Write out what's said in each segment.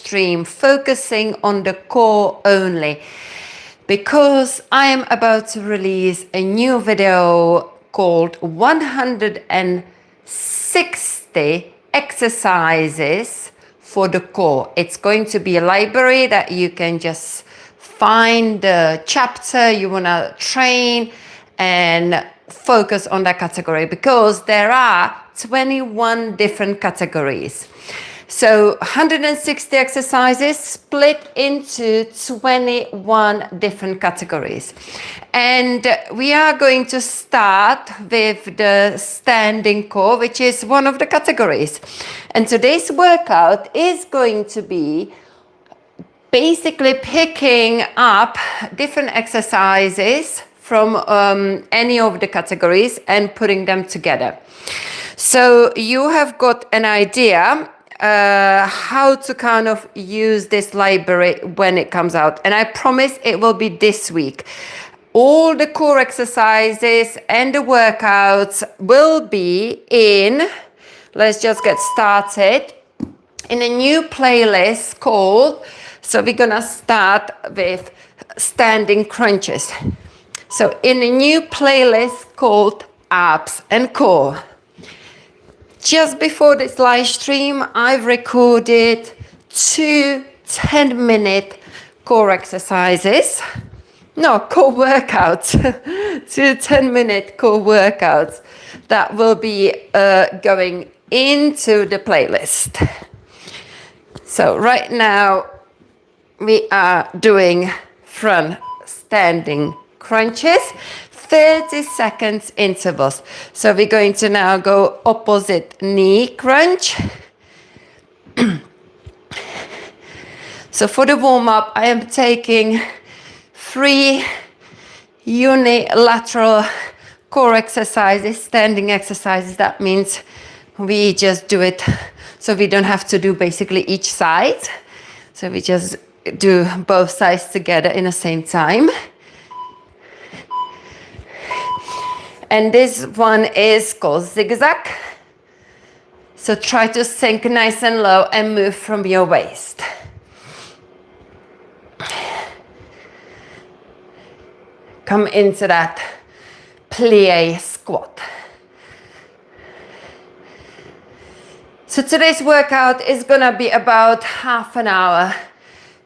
stream, focusing on the core only, because I am about to release a new video called 160 exercises for the core. It's going to be a library that you can just find the chapter you want to train and focus on that category, because there are 21 different categories. So 160 exercises split into 21 different categories. And we are going to start with the standing core, which is one of the categories. And today's workout is going to be basically picking up different exercises from any of the categories and putting them together. So you have got an idea how to kind of use this library when it comes out. And I promise it will be this week. All the core exercises and the workouts will be in, let's just get started, in a new playlist called, so we're gonna start with standing crunches. So in a new playlist called Abs and Core. Just before this live stream, I've recorded 2 10-minute core exercises. No, core workouts. 2 10-minute core workouts that will be going into the playlist. So right now we are doing front standing crunches, 30 seconds intervals. So we're going to now go opposite knee crunch. So for the warm-up, I am taking 3 unilateral core exercises, standing exercises. That means we just do it so we don't have to do basically each side. So we just do both sides together in the same time. And this one is called zigzag. So try to sink nice and low and move from your waist. Come into that plie squat. So today's workout is gonna be about half an hour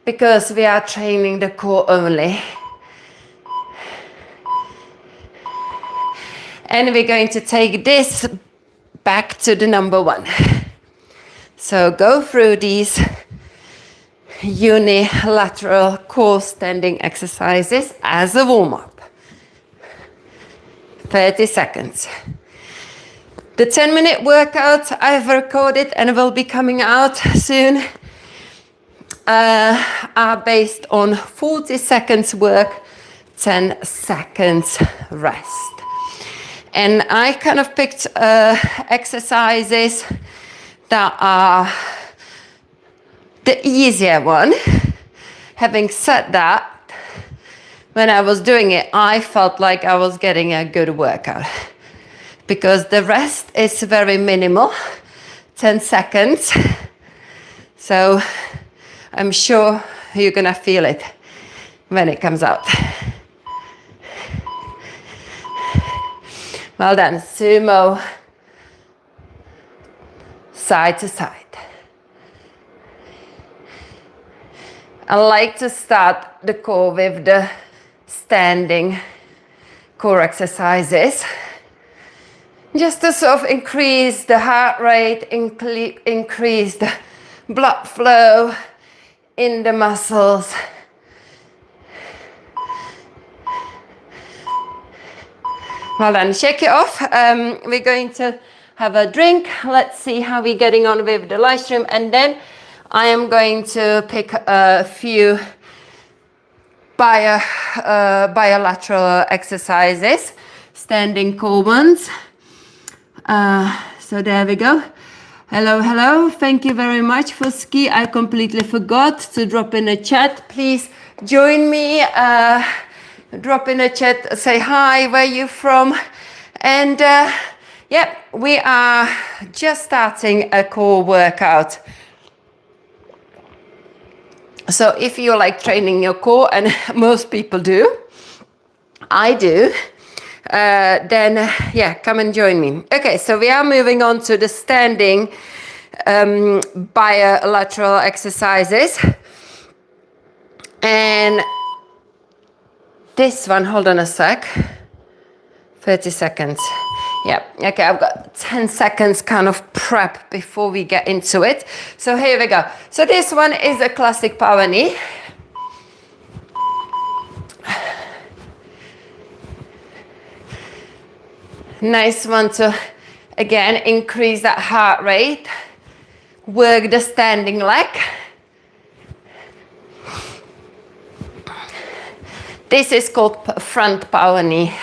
because we are training the core only. And we're going to take this back to the number 1. So go through these unilateral core standing exercises as a warm-up. 30 seconds. The 10-minute workout I've recorded and will be coming out soon are based on 40 seconds work, 10 seconds rest. And I kind of picked exercises that are the easier one. Having said that, when I was doing it, I felt like I was getting a good workout because the rest is very minimal, 10 seconds. So I'm sure you're gonna feel it when it comes out. Well done, sumo, side to side. I like to start the core with the standing core exercises, just to sort of increase the heart rate, increase the blood flow in the muscles. Well then, shake it off. We're going to have a drink. Let's see how we're getting on with the live stream. And then I am going to pick a few bilateral exercises, standing core ones. So there we go. Hello, hello. Thank you very much for ski. I completely forgot to drop in a chat. Please join me. Drop in a chat, say hi, where you from. And yeah, we are just starting a core workout. So if you like training your core, and most people do, I do, then yeah, come and join me. Okay, so we are moving on to the standing bilateral exercises. And this one, hold on a sec, 30 seconds. Yeah, okay, I've got 10 seconds kind of prep before we get into it. So here we go. So this one is a classic power knee. Nice one to, again, increase that heart rate. Work the standing leg. This is called front power knee.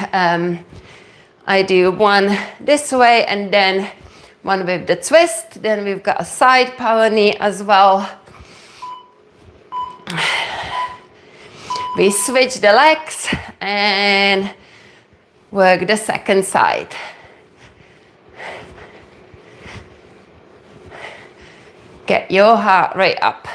I do one this way and then one with the twist. Then we've got a side power knee as well. We switch the legs and work the second side. Get your heart rate up.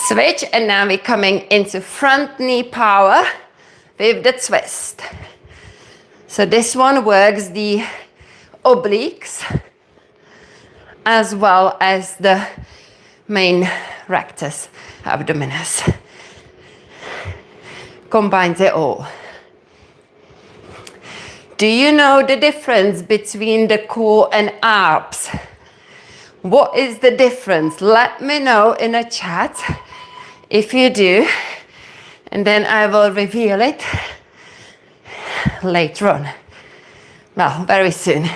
Switch, and now we're coming into front knee power with the twist. So this one works the obliques as well as the main rectus abdominis. Combines it all. Do you know the difference between the core and abs? What is the difference? Let me know in a chat if you do, and then I will reveal it later on. Well, very soon.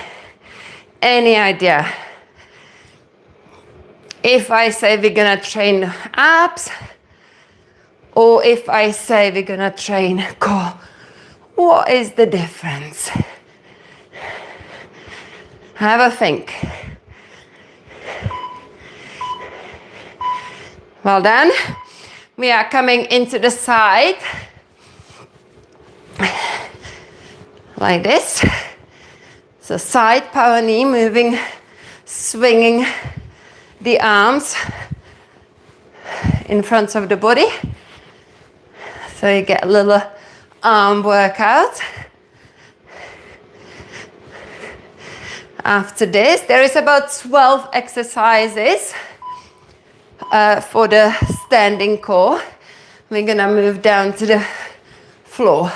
Any idea? If I say we're gonna train abs, or if I say we're gonna train core, what is the difference? Have a think. Well done. We are coming into the side like this. So side power knee, moving, swinging the arms in front of the body. So you get a little arm workout. After this, there is about 12 exercises for the standing core. We're gonna move down to the floor.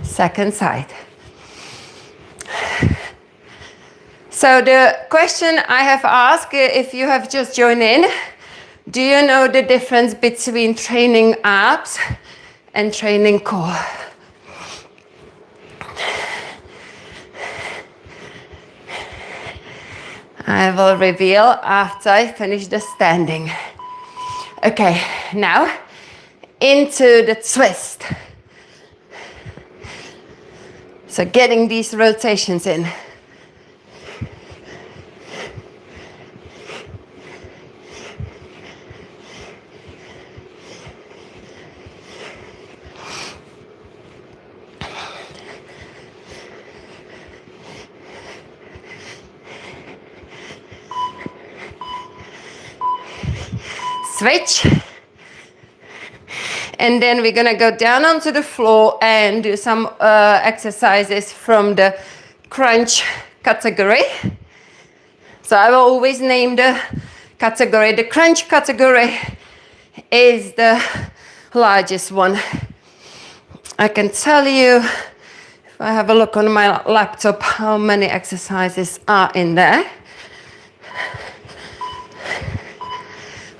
Second side. So the question I have asked, if you have just joined in, do you know the difference between training abs and training core? I will reveal after I finish the standing. Okay, now into the twist. So getting these rotations in. Switch, and then we're gonna go down onto the floor and do some exercises from the crunch category. So I will always name the category. The crunch category is the largest one. I can tell you, if I have a look on my laptop, how many exercises are in there.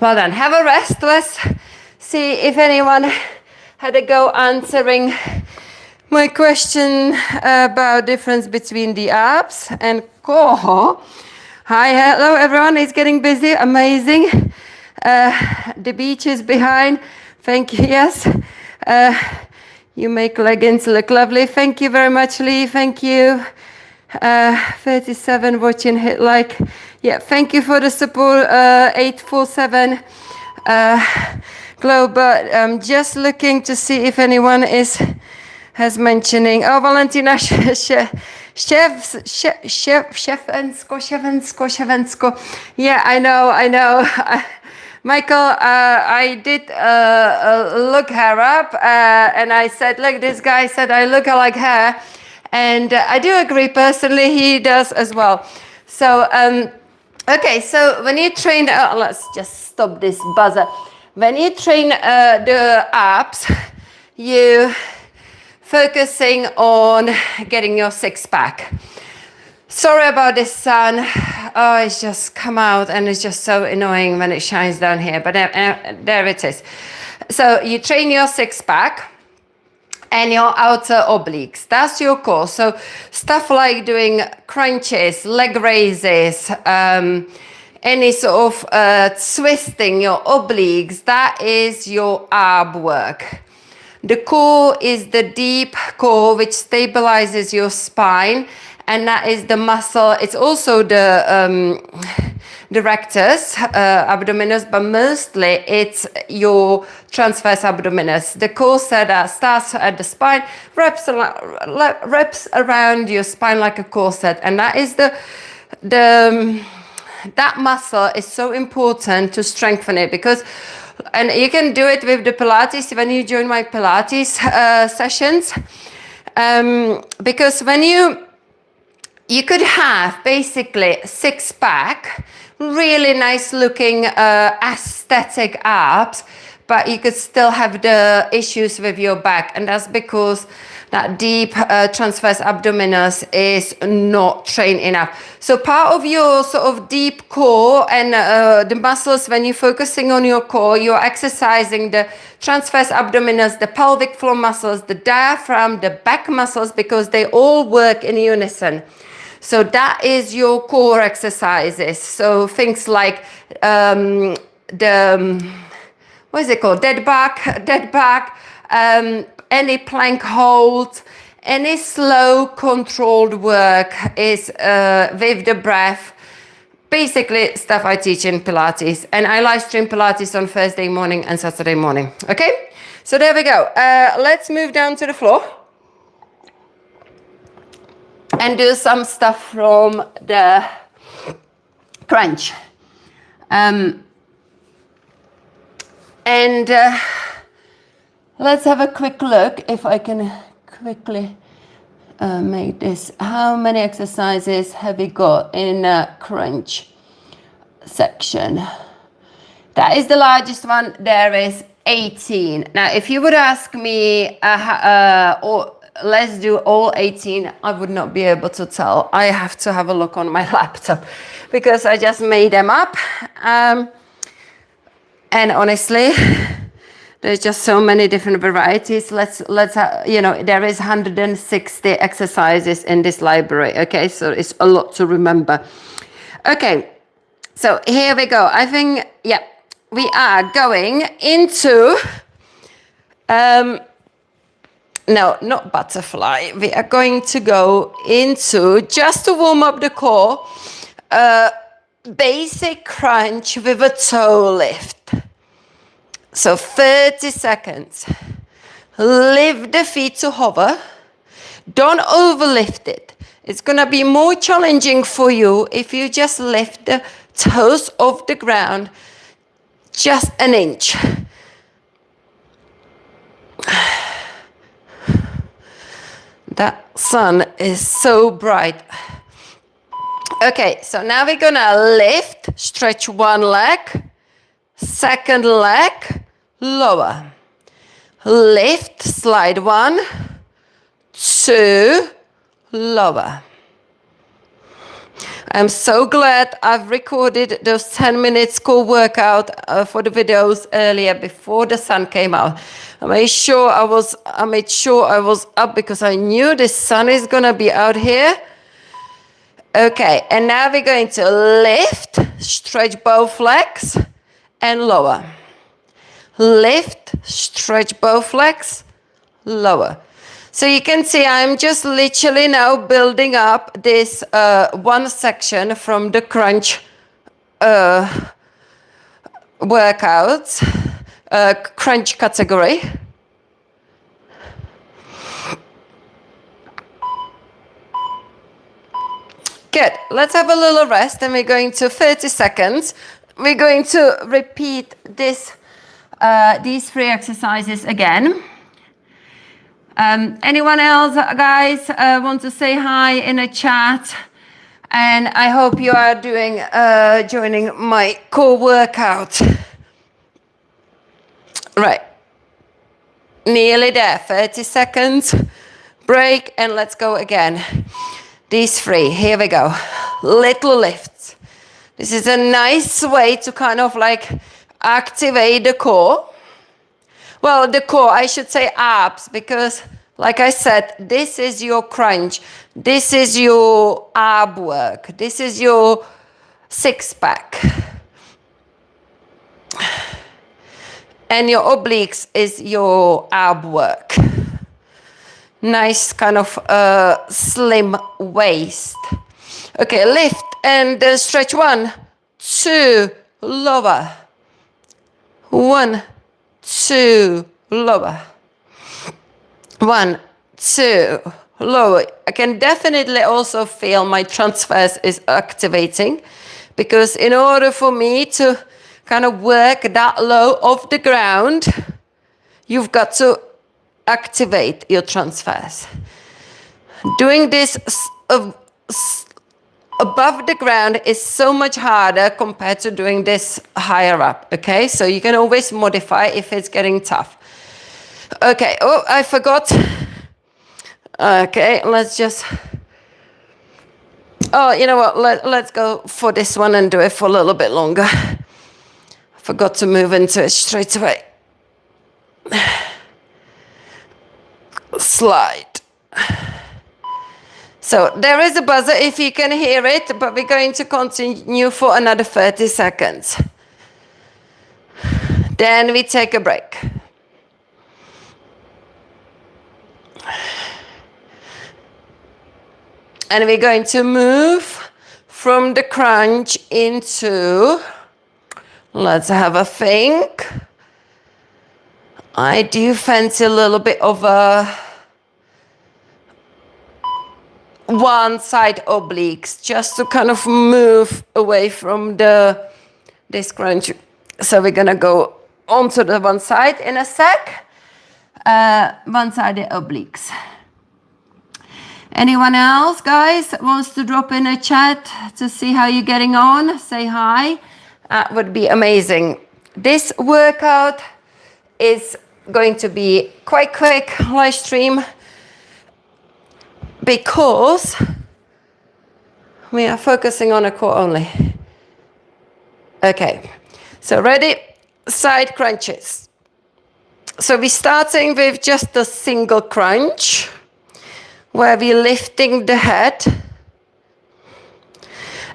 Well done. Have a rest. Let's see if anyone had a go answering my question about difference between the abs and core. Hi, hello everyone. It's getting busy. Amazing. The beach is behind. Thank you. Yes. You make leggings look lovely. Thank you very much, Lee. Thank you. 37 watching, hit like. Yeah, thank you for the support. 847 Globe, but I'm just looking to see if anyone has mentioning. Oh, Valentina Shevchenko. Yeah, I know. Michael, I did look her up, and I said, look, this guy said I look like her, and I do agree personally. He does as well. So, okay, so when you train, let's just stop this buzzer. When you train the abs, you focusing on getting your six pack. Sorry about this sun. Oh, it's just come out and it's just so annoying when it shines down here, but there it is. So you train your six pack and your outer obliques. That's your core. So stuff like doing crunches, leg raises, any sort of twisting your obliques, that is your ab work. The core is the deep core which stabilizes your spine, and that is the muscle. It's also the rectus abdominis, but mostly it's your transverse abdominis. The core that starts at the spine, wraps around your spine like a corset, and that is that muscle is so important to strengthen it, because, and you can do it with the Pilates when you join my Pilates sessions, because when you could have basically six pack, really nice looking aesthetic abs, but you could still have the issues with your back, and that's because that deep transverse abdominis is not trained enough. So part of your sort of deep core and the muscles, when you're focusing on your core, you're exercising the transverse abdominis, the pelvic floor muscles, the diaphragm, the back muscles, because they all work in unison. So that is your core exercises. So things like what is it called? Dead back, any plank hold, any slow controlled work is with the breath. Basically stuff I teach in Pilates, and I live stream Pilates on Thursday morning and Saturday morning. Okay, so there we go. Let's move down to the floor and do some stuff from the crunch. Let's have a quick look if I can quickly make this. How many exercises have we got in crunch section? That is the largest one. There is 18. Now, if you would ask me, let's do all 18, I would not be able to tell. I have to have a look on my laptop because I just made them up. And honestly, there's just so many different varieties. Let's there is 160 exercises in this library. Okay, so it's a lot to remember. Okay, so here we go. I think, yeah, we are going into, no, not butterfly. We are going to go into, just to warm up the core, basic crunch with a toe lift. So 30 seconds. Lift the feet to hover. Don't overlift it. It's going to be more challenging for you if you just lift the toes off the ground just an inch. That sun is so bright. Okay, so now we're going to lift, stretch one leg, second leg, lower. Lift, slide 1, 2, lower. I'm so glad I've recorded those 10 minutes core workout for the videos earlier before the sun came out. I made sure I was up because I knew the sun is gonna be out here. Okay, and now we're going to lift, stretch both legs, and lower. Lift, stretch both legs, lower. So you can see I'm just literally now building up this one section from the crunch workouts, crunch category. Good. Let's have a little rest and we're going to 30 seconds. We're going to repeat this, these 3 exercises again. Anyone else, guys, want to say hi in a chat? And I hope you are doing, joining my core workout. Right. Nearly there. 30 seconds. Break and let's go again. These 3. Here we go. Little lifts. This is a nice way to kind of like activate the core. Well, the core, I should say abs, because like I said, this is your crunch. This is your ab work. This is your 6-pack. And your obliques is your ab work. Nice kind of slim waist. Okay, lift and stretch. 1, 2, lower. 1, 2, lower. 1, 2, lower. I can definitely also feel my transverse is activating, because in order for me to kind of work that low off the ground, you've got to activate your transverse. Doing this above the ground is so much harder compared to doing this higher up, okay? So you can always modify if it's getting tough. Okay, oh, I forgot. Okay, let's just... Oh, you know what? Let's go for this one and do it for a little bit longer. I forgot to move into it straight away. Slide. So there is a buzzer if you can hear it, but we're going to continue for another 30 seconds. Then we take a break. And we're going to move from the crunch into, let's have a think. I do fancy a little bit of a one side obliques, just to kind of move away from this crunch. So we're gonna go onto the one side in a sec. One-sided obliques. Anyone else, guys, wants to drop in a chat to see how you're getting on? Say hi. That would be amazing. This workout is going to be quite quick live stream, because we are focusing on a core only. Okay, so ready? Side crunches. So we're starting with just a single crunch, where we're lifting the head,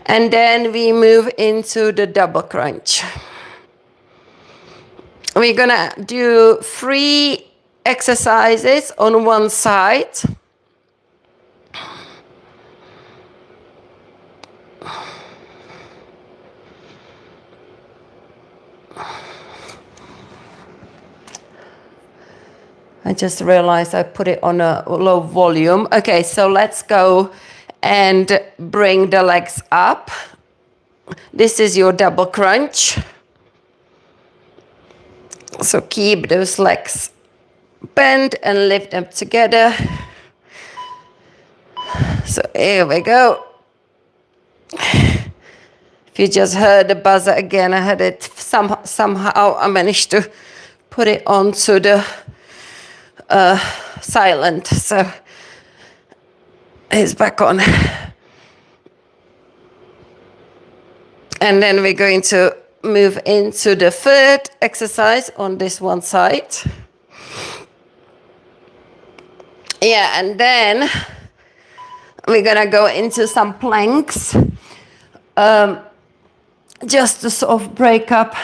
and then we move into the double crunch. We're gonna do 3 exercises on one side. I just realized I put it on a low volume. Okay, so let's go and bring the legs up. This is your double crunch. So keep those legs bent and lift them together. So here we go. If you just heard the buzzer again, I had it somehow I managed to put it onto the silent, so it's back on. And then we're going to move into the third exercise on this one side. Yeah, and then we're gonna go into some planks, just to sort of break up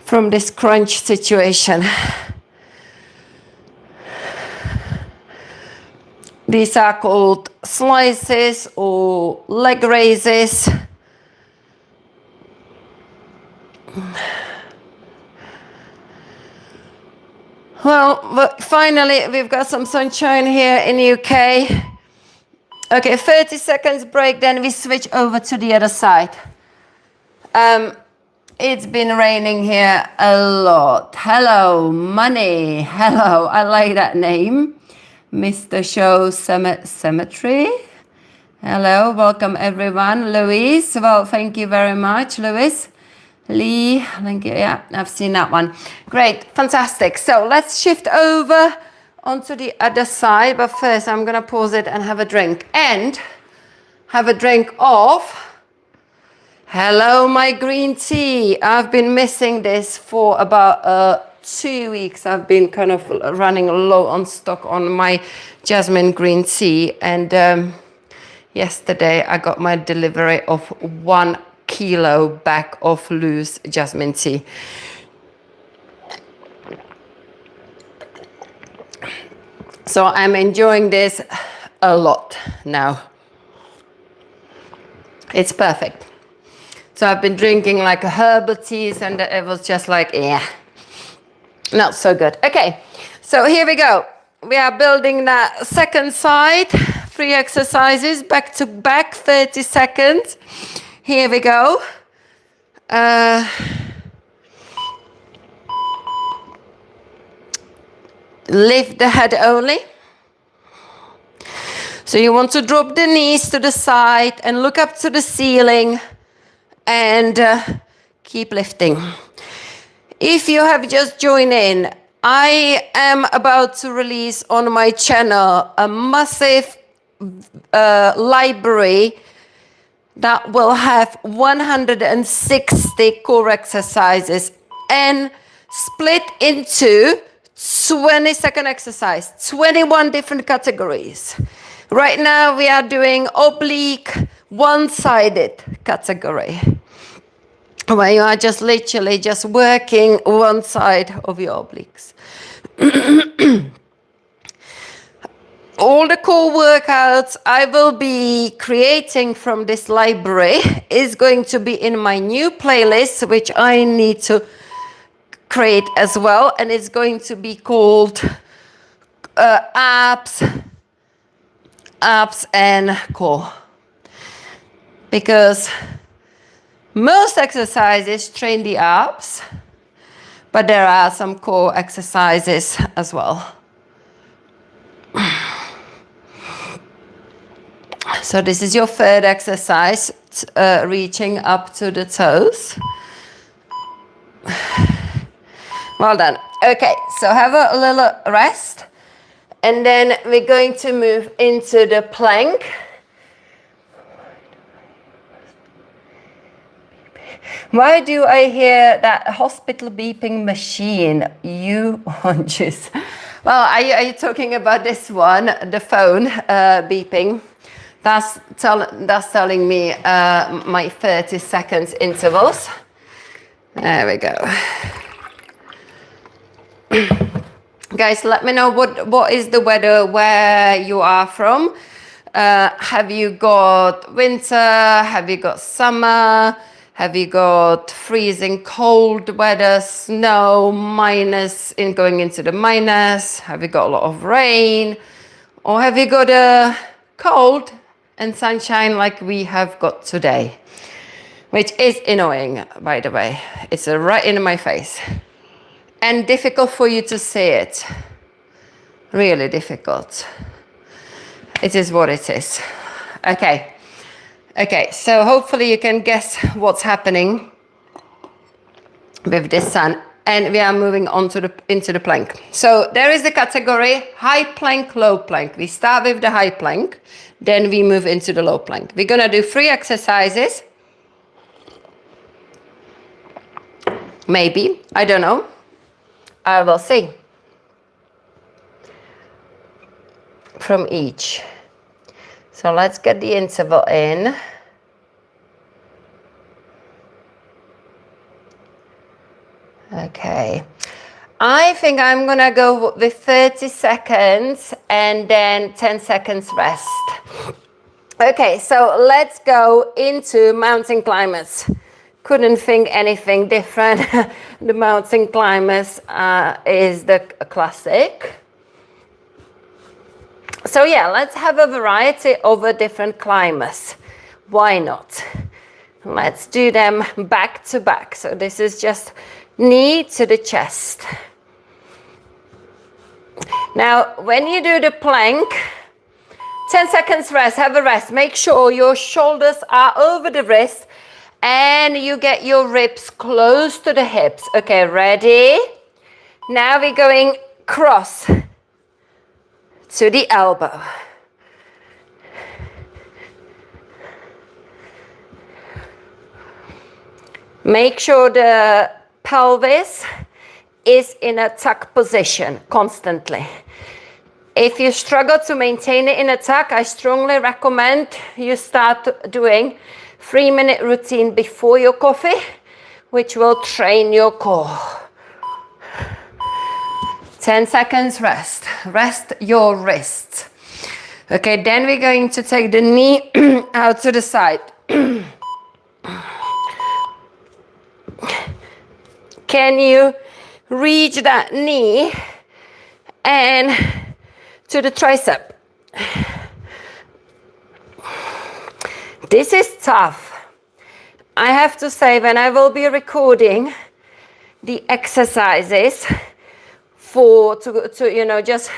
from this crunch situation. These are called slices or leg raises. Well, finally, we've got some sunshine here in UK. Okay, 30 seconds break, then we switch over to the other side. It's been raining here a lot. Hello, Money. Hello, I like that name. Mr. Show Symmetry. Hello, welcome everyone. Louise, well, thank you very much, Louise. Lee, thank you. Yeah, I've seen that one. Great, fantastic. So let's shift over onto the other side. But first, I'm going to pause it and have a drink. And have a drink of... Hello, my green tea. I've been missing this for about 2 weeks. I've been kind of running low on stock on my jasmine green tea. And yesterday, I got my delivery of 1 kilo bag of loose jasmine tea. So I'm enjoying this a lot now. It's perfect. So I've been drinking like a herbal teas and it was just like, yeah, not so good. Okay, so here we go. We are building that second side, 3 exercises, back to back, 30 seconds. Here we go. Lift the head only. So you want to drop the knees to the side and look up to the ceiling and keep lifting. If you have just joined in, I am about to release on my channel a massive library that will have 160 core exercises and split into 20-second exercise, 21 different categories. Right now we are doing oblique, one-sided category, where you are just literally just working one side of your obliques. All the core workouts I will be creating from this library is going to be in my new playlist, which I need to create as well. And it's going to be called abs and core. Because most exercises train the abs, but there are some core exercises as well. So this is your third exercise, reaching up to the toes. Well done. Okay, so have a little rest. And then we're going to move into the plank. Why do I hear that hospital beeping machine? You want juice? Well, are you talking about this one, the phone beeping? That's telling me my 30 seconds intervals. There we go. Guys, let me know what is the weather where you are from. Have you got winter? Have you got summer? Have you got freezing cold weather, snow, minus in going into the minus? Have you got a lot of rain? Or have you got a cold and sunshine like we have got today? Which is annoying, by the way. It's right in my face. And difficult for you to see it. Really difficult. It is what it is. Okay. Okay, so hopefully you can guess what's happening with this sun. And we are moving on to into the plank. So there is the category high plank, low plank. We start with the high plank, then we move into the low plank. We're gonna do 3 exercises. Maybe, I don't know. I will see. From each. So let's get the interval in. Okay. I think I'm gonna go with 30 seconds and then 10 seconds rest. Okay, so let's go into mountain climbers. Couldn't think anything different. The mountain climbers is the classic. So yeah, let's have a variety of different climbers. Why not? Let's do them back to back. So this is just knee to the chest. Now, when you do the plank, 10 seconds rest, have a rest. Make sure your shoulders are over the wrist and you get your ribs close to the hips. Okay, ready? Now we're going cross to the elbow. Make sure the pelvis is in a tuck position constantly. If you struggle to maintain it in a tuck, I strongly recommend you start doing 3-minute routine before your coffee, which will train your core. 10 seconds rest. Rest your wrists. Okay, then we're going to take the knee out to the side. Can you reach that knee and to the tricep? This is tough. I have to say, when I will be recording the exercises to you know, just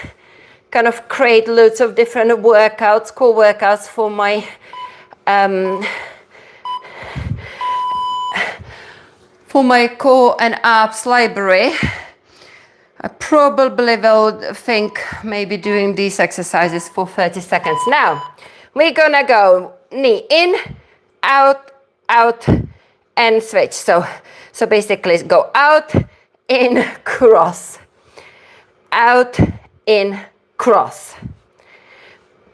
kind of create loads of different workouts, core workouts for my core and abs library, I probably will think maybe doing these exercises for 30 seconds. Now, we're gonna go knee in, out, out, and switch. So basically go out, in, cross. Out, in, cross.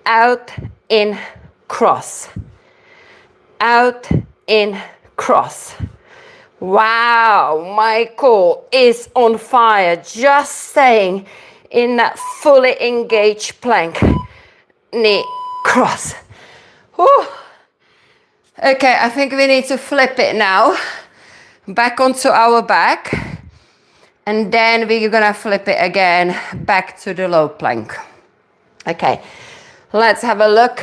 Out, in, cross. Out, in, cross. Wow, my core is on fire, just staying in that fully engaged plank. Knee, cross. Whew. Okay, I think we need to flip it now. Back onto our back. And then we're gonna flip it again back to the low plank. Okay, let's have a look.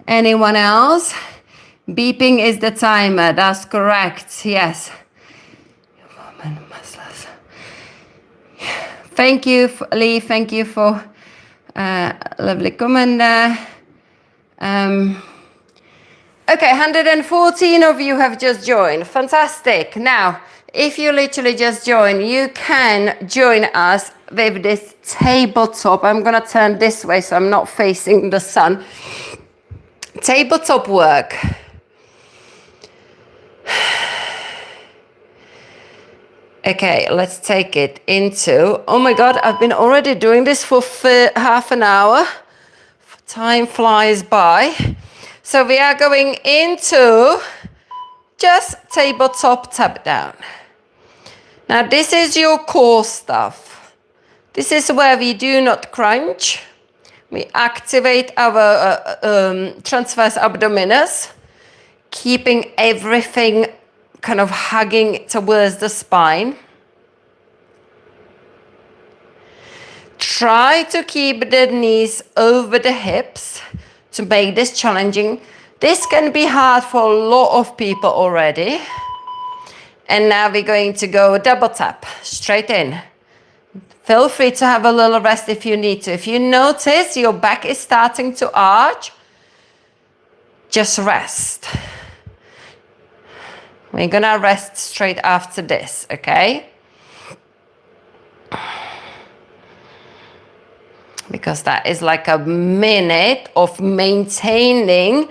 Anyone else? Beeping is the timer, that's correct, yes. Thank you, Lee, thank you for lovely comment there. Okay, 114 of you have just joined, fantastic. Now, if you literally just joined, you can join us with this tabletop. I'm gonna turn this way so I'm not facing the sun. Tabletop work. Okay, let's take it into, oh my God, I've been already doing this for half an hour. Time flies by. So we are going into just tabletop tap down. Now this is your core stuff. This is where we do not crunch. We activate our transverse abdominis, keeping everything kind of hugging towards the spine. Try to keep the knees over the hips to make this challenging. This can be hard for a lot of people already. And now we're going to go double tap, straight in. Feel free to have a little rest if you need to. If you notice your back is starting to arch, just rest. We're gonna rest straight after this, okay? Because that is like a minute of maintaining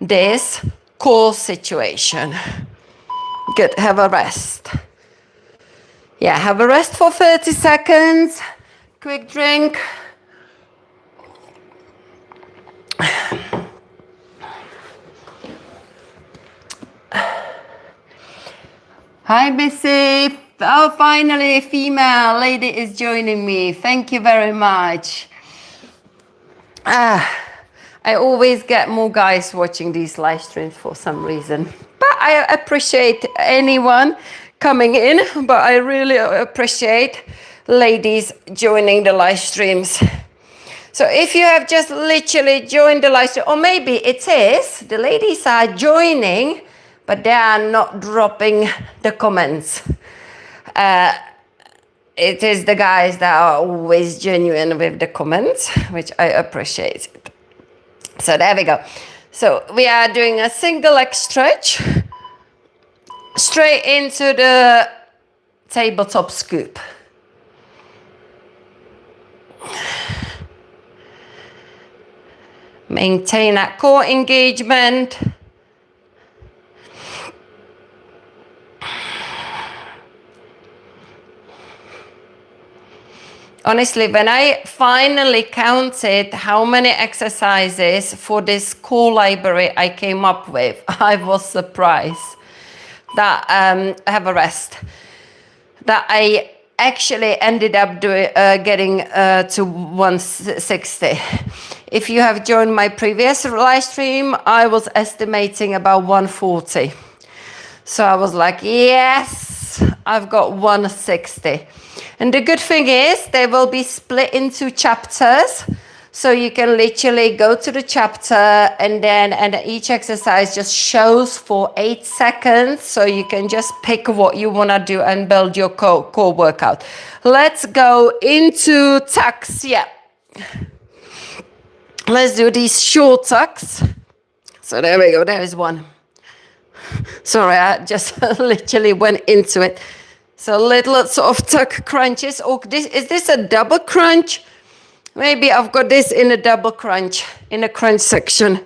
this core situation. Good, have a rest. Yeah, have a rest for 30 seconds. Quick drink. Hi, Missy. Oh, finally a female lady is joining me. Thank you very much. I always get more guys watching these live streams for some reason. But I appreciate anyone coming in, but I really appreciate ladies joining the live streams. So if you have just literally joined the live stream, or maybe it is, the ladies are joining, but they are not dropping the comments. It is the guys that are always genuine with the comments, which I appreciate. So there we go. So we are doing a single leg stretch straight into the tabletop scoop. Maintain that core engagement. Honestly, when I finally counted how many exercises for this core library I came up with, I was surprised that I have a rest. That I actually ended up getting to 160. If you have joined my previous live stream, I was estimating about 140. So I was like, yes, I've got 160. And the good thing is they will be split into chapters. So you can literally go to the chapter and each exercise just shows for 8 seconds. So you can just pick what you want to do and build your core workout. Let's go into tucks. Yeah. Let's do these short tucks. So there we go. There is one. Sorry, I just literally went into it. So little sort of tuck crunches. Oh, is this a double crunch? Maybe I've got this in a double crunch, in a crunch section.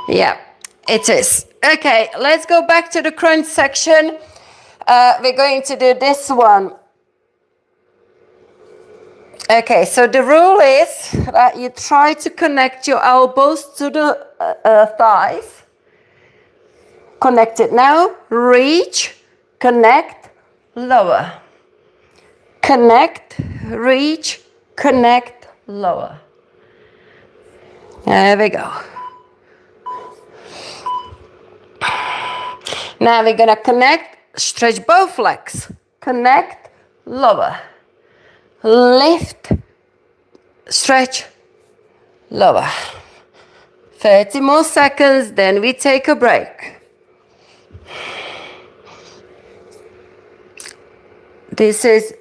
Yeah, it is. Okay, let's go back to the crunch section. We're going to do this one. Okay, so the rule is that you try to connect your elbows to the thighs. Connect it now. Reach, connect, lower. Connect, reach, connect, lower. There we go. Now we're gonna connect, stretch both legs. Connect, lower. Lift, stretch, lower. 30 more seconds, then we take a break. This is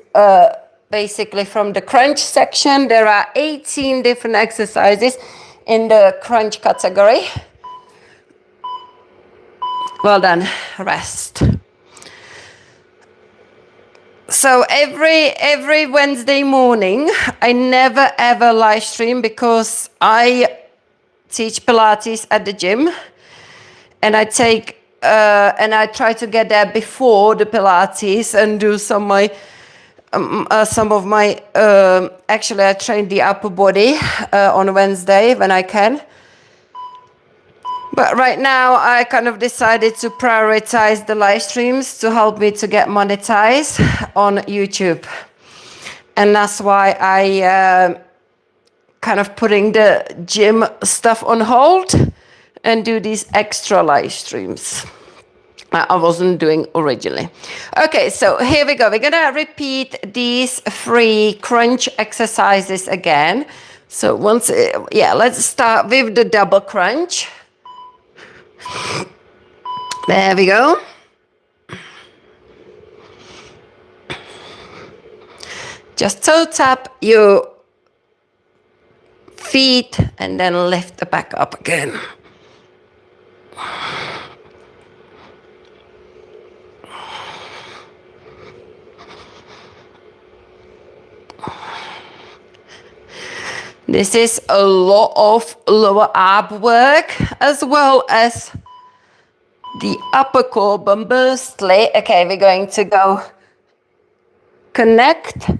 basically from the crunch section. There are 18 different exercises in the crunch category. Well done, rest. So every Wednesday morning, I never ever live stream because I teach Pilates at the gym, and I take and I try to get there before the Pilates and do some of my actually I train the upper body on Wednesday when I can. But right now I kind of decided to prioritize the live streams to help me to get monetized on YouTube. And that's why I kind of putting the gym stuff on hold and do these extra live streams I wasn't doing originally. Okay, so here we go. We're gonna repeat these 3 crunch exercises again. So let's start with the double crunch. There we go. Just toe tap your feet and then lift the back up again. This is a lot of lower ab work as well as the upper core, but mostly, okay, we're going to go connect,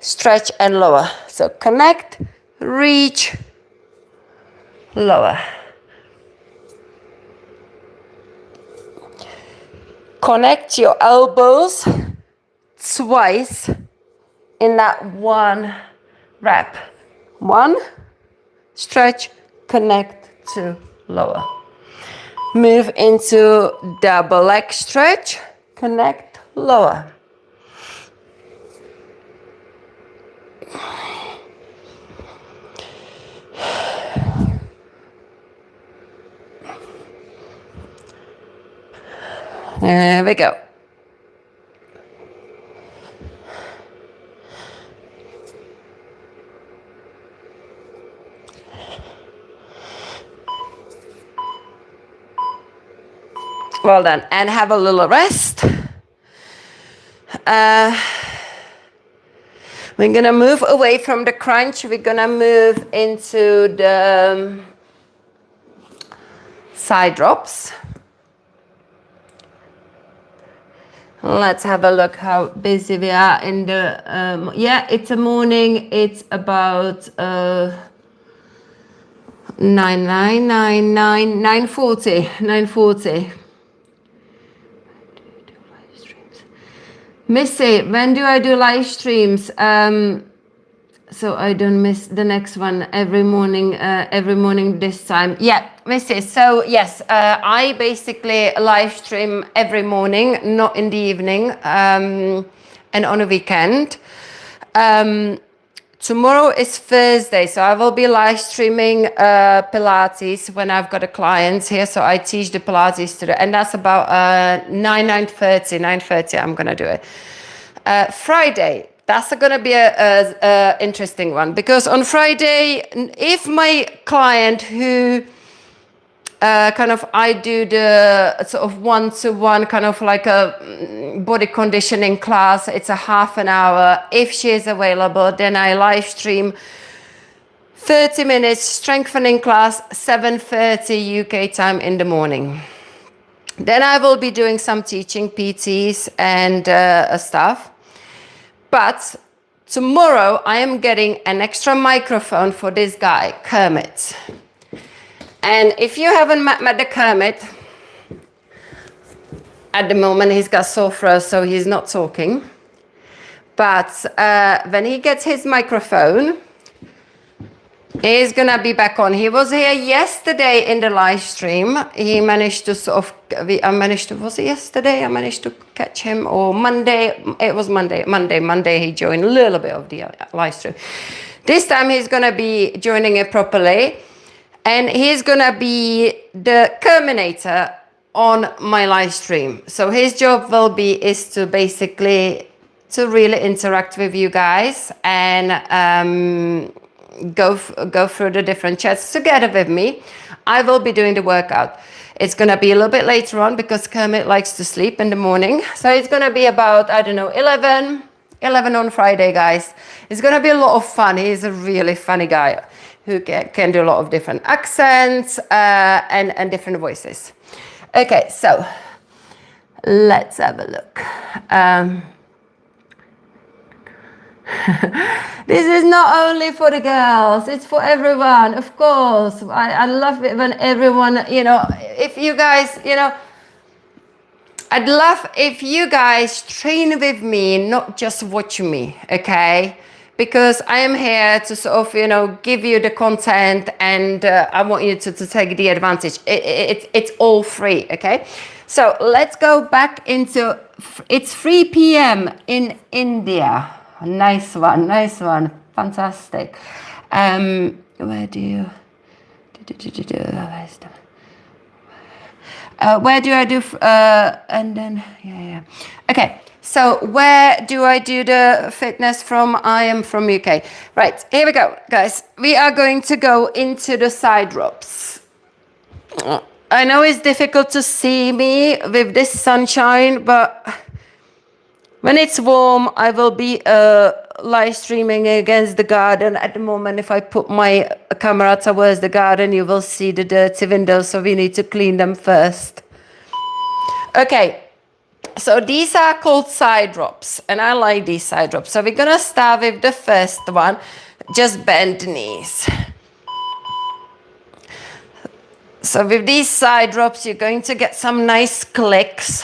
stretch and lower. So connect, reach, lower. Connect your elbows twice in that one rep. One, stretch, connect, two, lower. Move into double leg stretch, connect, lower. There we go. Well done. And have a little rest. We're going to move away from the crunch. We're going to move into the side drops. Let's have a look how busy we are in the, yeah, it's a morning. It's about 9:40. Missy, when do I do live streams? So I don't miss the next one every morning this time. Yeah, Missy, so yes, I basically live stream every morning, not in the evening, and on a weekend. Tomorrow is Thursday, so I will be live streaming Pilates when I've got a client here. So I teach the Pilates today, and that's about 9:30 I'm gonna do it. Friday, that's gonna be a interesting one, because on Friday, if my client who I do the sort of one-to-one kind of like a body conditioning class. It's a half an hour. If she is available, then I live stream 30 minutes strengthening class, 7:30 UK time in the morning. Then I will be doing some teaching PTs and stuff. But tomorrow I am getting an extra microphone for this guy, Kermit. And if you haven't met the Kermit, at the moment he's got sore throat, so he's not talking. But when he gets his microphone, he's gonna be back on. He was here yesterday in the live stream. He managed to was it yesterday? I managed to catch him, or Monday. It was Monday he joined a little bit of the live stream. This time he's gonna be joining it properly. And he's gonna be the Terminator on my live stream. So his job is to basically really interact with you guys and go through the different chats together with me. I will be doing the workout. It's gonna be a little bit later on because Kermit likes to sleep in the morning. So it's gonna be about, I don't know, 11 on Friday, guys. It's gonna be a lot of fun. He's a really funny guy who can do a lot of different accents and different voices. Okay, so let's have a look. This is not only for the girls, it's for everyone, of course. I love it when everyone, if you guys, I'd love if you guys train with me, not just watch me, okay? Because I am here to sort of, give you the content, and I want you to take the advantage. It's all free, okay? So let's go back into, it's 3 p.m. in India. Nice one, fantastic. Where do you, where do I do, and then, yeah. Okay. So where do I do the fitness from? I am from UK. Right, here we go, guys. We are going to go into the side drops. I know it's difficult to see me with this sunshine, but when it's warm, I will be live streaming against the garden. At the moment, if I put my camera towards the garden, you will see the dirty windows, so we need to clean them first. Okay. So these are called side drops, and I like these side drops. So we're gonna start with the first one, just bend knees. So with these side drops, you're going to get some nice clicks.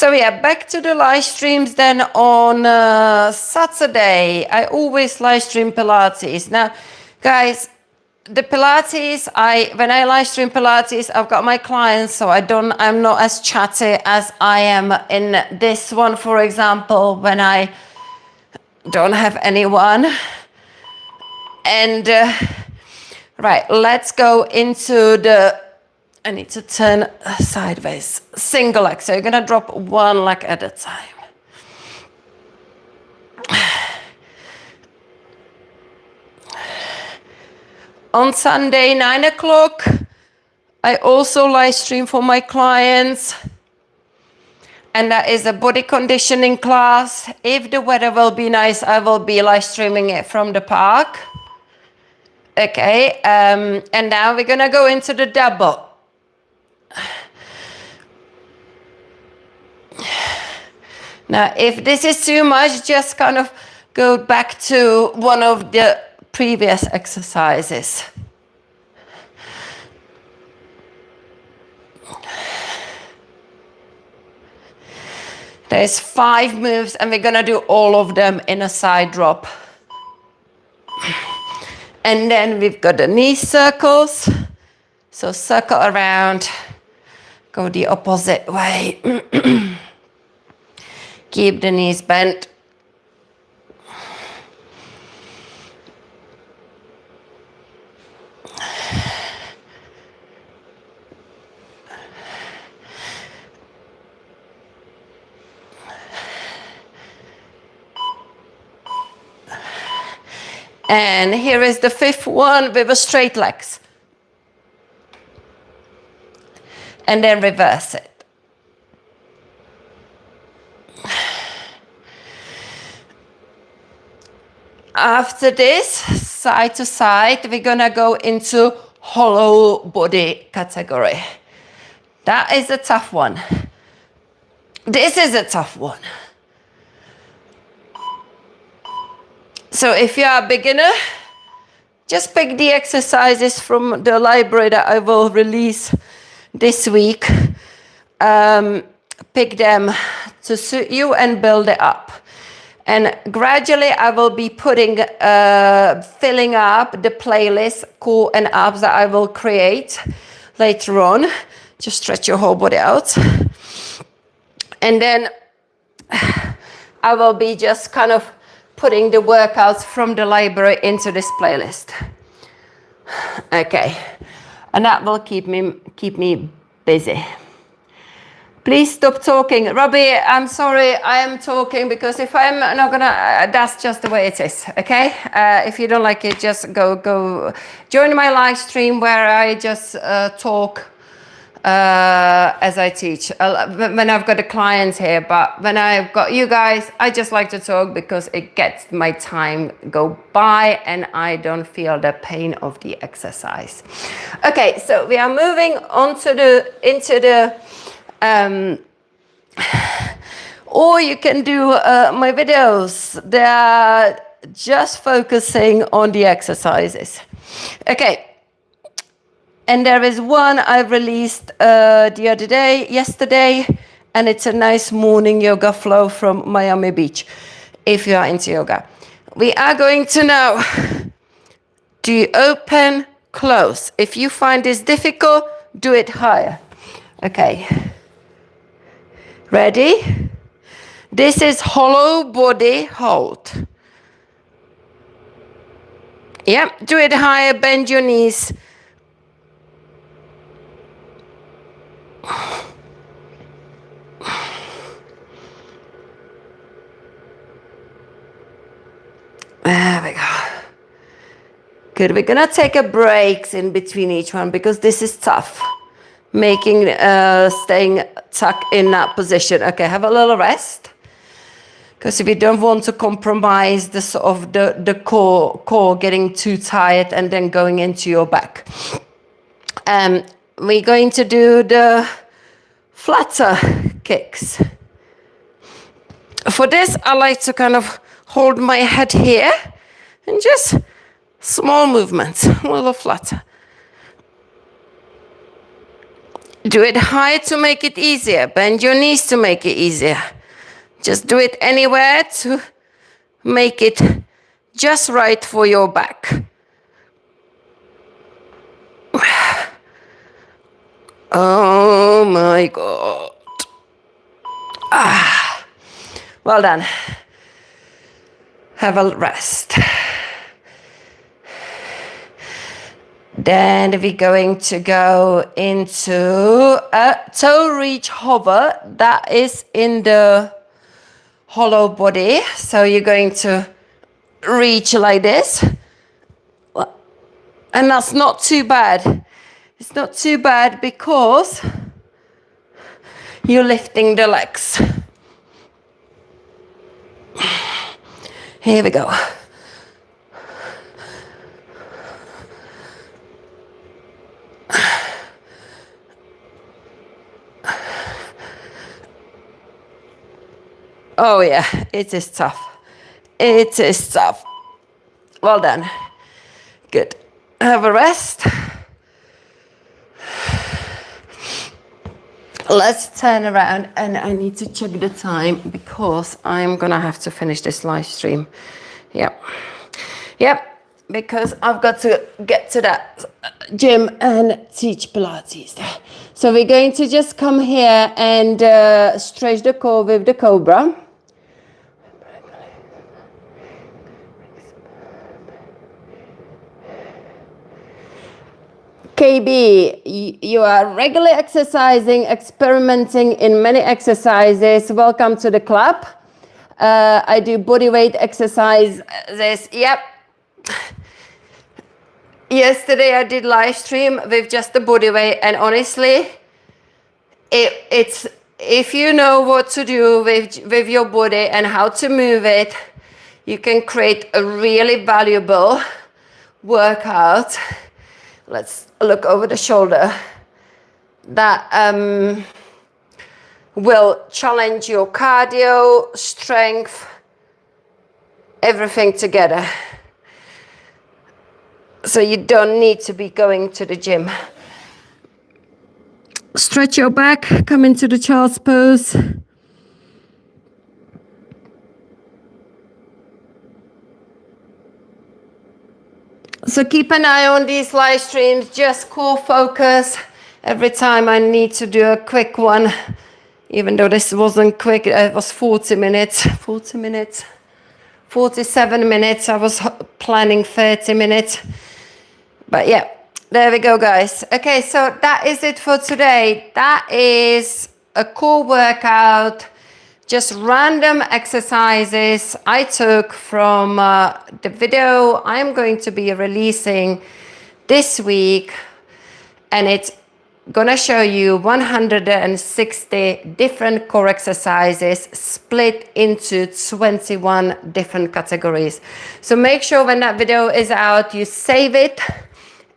So yeah, back to the live streams then on Saturday. I always live stream Pilates. Now, guys, the Pilates, when I live stream Pilates, I've got my clients, so I'm not as chatty as I am in this one, for example, when I don't have anyone. And right, let's go into I need to turn sideways, single leg. So you're gonna drop one leg at a time. On Sunday, 9 o'clock, I also live stream for my clients. And that is a body conditioning class. If the weather will be nice, I will be live streaming it from the park. Okay, and now we're gonna go into the double. Now, if this is too much, just kind of go back to one of the previous exercises. There's 5 moves and we're gonna do all of them in a side drop. And then we've got the knee circles. So circle around, go the opposite way. Keep the knees bent. And here is the 5th one with a straight legs. And then reverse it. After this, side to side, we're gonna go into hollow body category. That is a tough one. This is a tough one. So if you are a beginner, just pick the exercises from the library that I will release this week. Pick them to suit you and build it up. And gradually I will be filling up the playlist, core and abs, that I will create later on. Just stretch your whole body out. And then I will be just kind of putting the workouts from the library into this playlist. Okay, and that will keep me busy. Please stop talking. Robbie, I'm sorry I am talking, because if I'm not gonna, that's just the way it is, okay? If you don't like it, just go join my live stream where I just talk as I teach, when I've got the clients here. But when I've got you guys, I just like to talk because it gets my time go by and I don't feel the pain of the exercise. Okay, so we are moving on to into the or you can do my videos. They are just focusing on the exercises. Okay. And there is one I released yesterday, and it's a nice morning yoga flow from Miami Beach, if you are into yoga. We are going to now do open, close. If you find this difficult, do it higher. Okay. Ready? This is hollow body hold. Yeah, do it higher, bend your knees. There we go. Good. We're gonna take a breaks in between each one because this is tough. Staying tucked in that position. Okay, have a little rest. Because if you don't want to compromise the sort of the core getting too tired and then going into your back. We're going to do the flatter kicks. For this, I like to kind of hold my head here and just small movements, a little flatter. Do it high to make it easier. Bend your knees to make it easier. Just do it anywhere to make it just right for your back. Oh my God. Ah, well done. Have a rest. Then we're going to go into a toe reach hover that is in the hollow body. So you're going to reach like this. And that's not too bad. It's not too bad because you're lifting the legs. Here we go. Oh yeah, it is tough. It is tough. Well done. Good. Have a rest. Let's turn around, and I need to check the time because I'm gonna have to finish this live stream. Yep, because I've got to get to that gym and teach Pilates there. So we're going to just come here and stretch the core with the cobra. KB, you are regularly exercising, experimenting in many exercises. Welcome to the club. I do body weight exercises. Yep. Yesterday I did live stream with just the body weight, and honestly, it's if you know what to do with your body and how to move it, you can create a really valuable workout. Let's look over the shoulder. That will challenge your cardio, strength, everything together. So you don't need to be going to the gym. Stretch your back, come into the child's pose. So keep an eye on these live streams, just core focus. Every time I need to do a quick one, even though this wasn't quick, it was 40 minutes, 47 minutes. I was planning 30 minutes. But yeah, there we go, guys. Okay, so that is it for today. That is a core workout, just random exercises I took from the video I'm going to be releasing this week. And it's gonna show you 160 different core exercises split into 21 different categories. So make sure when that video is out, you save it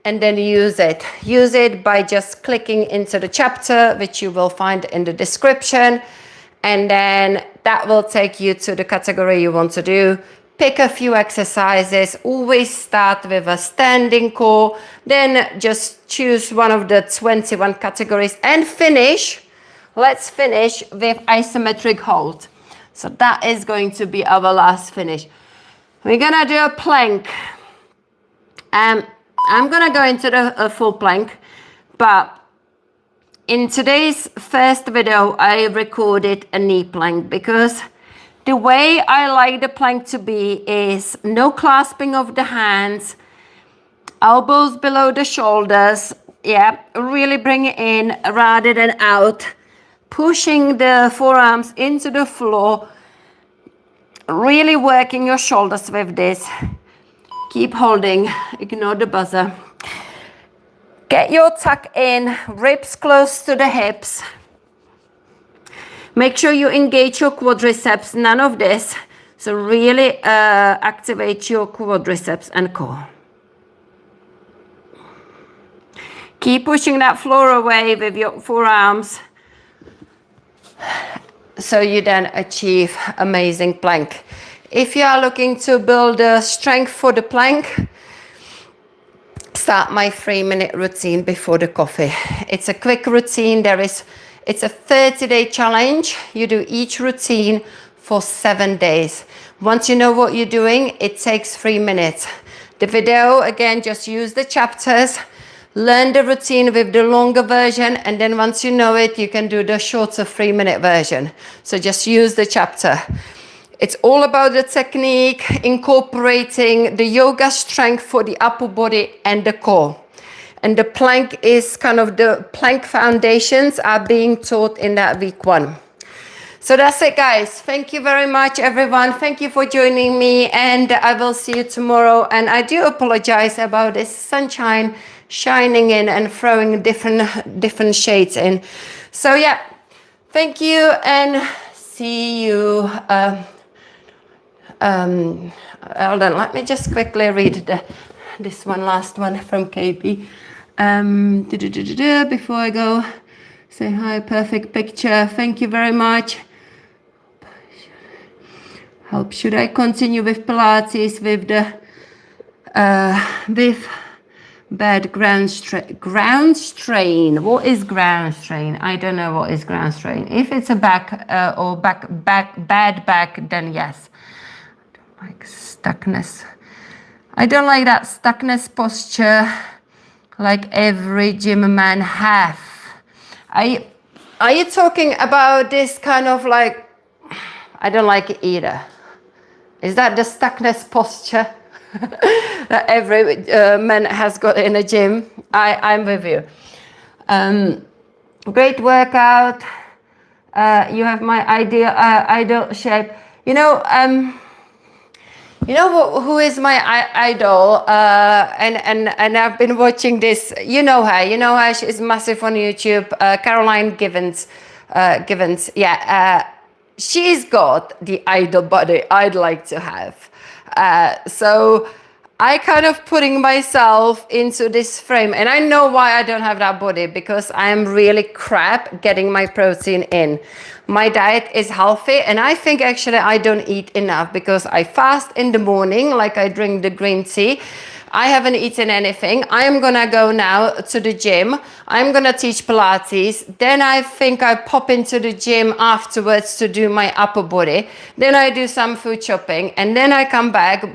and then use it. Use it by just clicking into the chapter, which you will find in the description. And then that will take you to the category you want to do. Pick a few exercises. Always start with a standing core. Then just choose one of the 21 categories and finish. Let's finish with isometric hold. So that is going to be our last finish. We're gonna do a plank. I'm gonna go into the full plank, but in today's first video, I recorded a knee plank because the way I like the plank to be is no clasping of the hands, elbows below the shoulders. Yeah, really bring it in rather than out, pushing the forearms into the floor, really working your shoulders with this. Keep holding, ignore the buzzer. Get your tuck in, ribs close to the hips. Make sure you engage your quadriceps, none of this. So really activate your quadriceps and core. Keep pushing that floor away with your forearms so you then achieve amazing plank. If you are looking to build strength for the plank, start my 3-minute routine before the coffee. It's a quick routine. It's a 30-day challenge. You do each routine for 7 days. Once you know what you're doing, it takes 3 minutes. The video, again, just use the chapters, learn the routine with the longer version, and then once you know it, you can do the shorter 3-minute version. So just use the chapter. It's all about the technique, incorporating the yoga strength for the upper body and the core. And the plank is kind of the plank foundations are being taught in that week 1. So that's it, guys. Thank you very much, everyone. Thank you for joining me, and I will see you tomorrow. And I do apologize about this sunshine shining in and throwing different shades in. So yeah, thank you and see you. Hold on, let me just quickly read this last one from KP. Before I go, say hi, perfect picture. Thank you very much. Should I continue with Pilates with the with bad ground strain? What is ground strain? I don't know what is ground strain. If it's a back or bad back, then yes. Like stuckness. I don't like that stuckness posture like every gym man have. Are you talking about this kind of like, I don't like it either. Is that the stuckness posture that every man has got in a gym? I'm with you. Great workout. You have my ideal shape. You know who is my idol? And I've been watching this. You know her. She's massive on YouTube. Caroline Givens. Yeah. She's got the idol body I'd like to have. So I kind of putting myself into this frame, and I know why I don't have that body, because I'm really crap getting my protein in. My diet is healthy, and I think actually I don't eat enough because I fast in the morning, like I drink the green tea. I haven't eaten anything. I'm gonna go now to the gym. I'm gonna teach Pilates. Then I think I pop into the gym afterwards to do my upper body. Then I do some food shopping, and then I come back,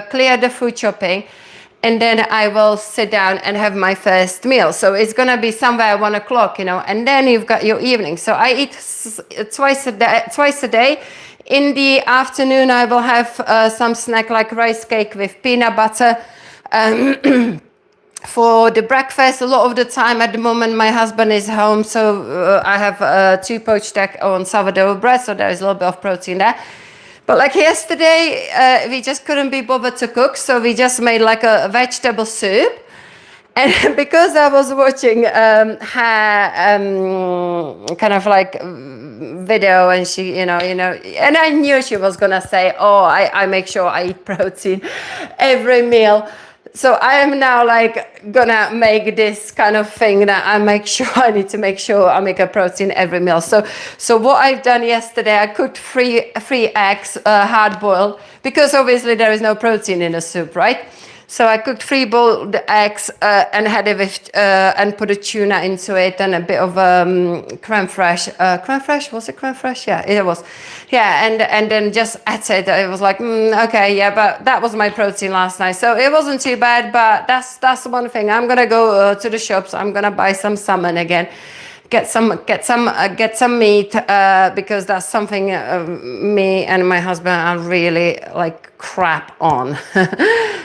clear the food shopping, and then I will sit down and have my first meal. So it's gonna be somewhere 1 o'clock, and then you've got your evening. So I eat twice a day. In the afternoon, I will have some snack like rice cake with peanut butter. For the breakfast, a lot of the time at the moment, my husband is home, so I have 2 poached eggs on sourdough bread, so there is a little bit of protein there. But like yesterday, we just couldn't be bothered to cook, so we just made like a vegetable soup. And because I was watching her kind of like video, and she, and I knew she was gonna say, "Oh, I make sure I eat protein every meal." So I am now like gonna make this kind of thing that I need to make sure I make a protein every meal. So what I've done yesterday, I cooked three eggs, hard boiled, because obviously there is no protein in the soup, right? So I cooked 3 boiled eggs and had it with and put a tuna into it, and a bit of creme fraiche. Creme fraiche, was it creme fraiche? Yeah, it was. Yeah, and then just added it. It was like, okay, yeah, but that was my protein last night, so it wasn't too bad. But that's one thing. I'm gonna go to the shops. I'm gonna buy some salmon again. Get some meat because that's something me and my husband are really like crap on.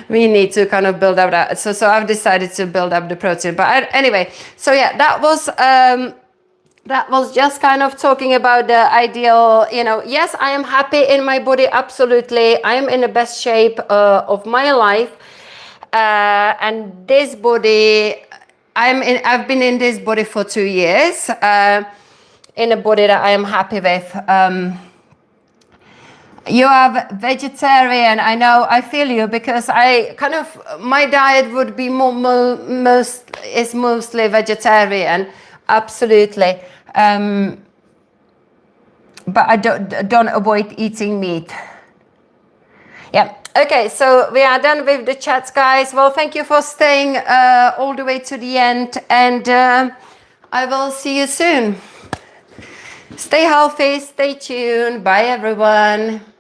We need to kind of build up that. So I've decided to build up the protein. But anyway, so yeah, that was just kind of talking about the ideal. Yes, I am happy in my body. Absolutely, I am in the best shape of my life, and this body. I've been in this body for 2 years, in a body that I am happy with. You are vegetarian. I know, I feel you, because my diet would be mostly vegetarian, absolutely. But I don't avoid eating meat. Yeah, Okay, so we are done with the chats, guys. Well, thank you for staying all the way to the end, and I will see you soon. Stay healthy, stay tuned. Bye, everyone.